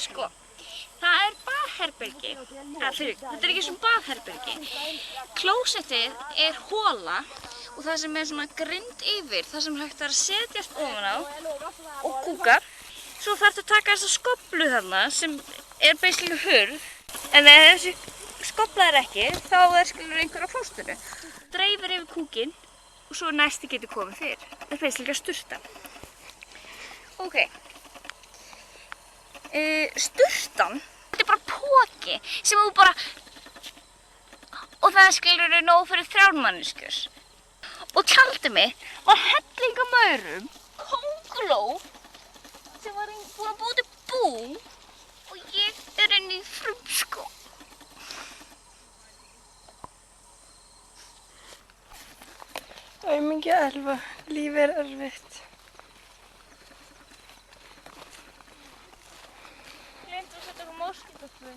Sko, það er baðherbergi. Þetta er ekki svona baðherbergi. Klósettið er hola og það sem er svona grind yfir, það sem hægt er að setjast ofan á og kúkar. Svo þarftu að taka þessa skóflu þarna sem er basically hurð. En ef þessi skófla er ekki, þá skilur einhver á klósettinu. Dreifir yfir kúkinn og svo næsti getur komið fyrir. Það er basically að sturta. Ok. Sturtan, þetta er bara poki sem þú bara, og það skilur nóg fyrir 3 manneskjur. Og tjaldið mitt var helling af maurum, kónguló sem var búin að búa til bú og ég er inn í frumskó. Aumingja Elva, lífið er erfitt. Gleymdu að setja okkur moskítóflugu.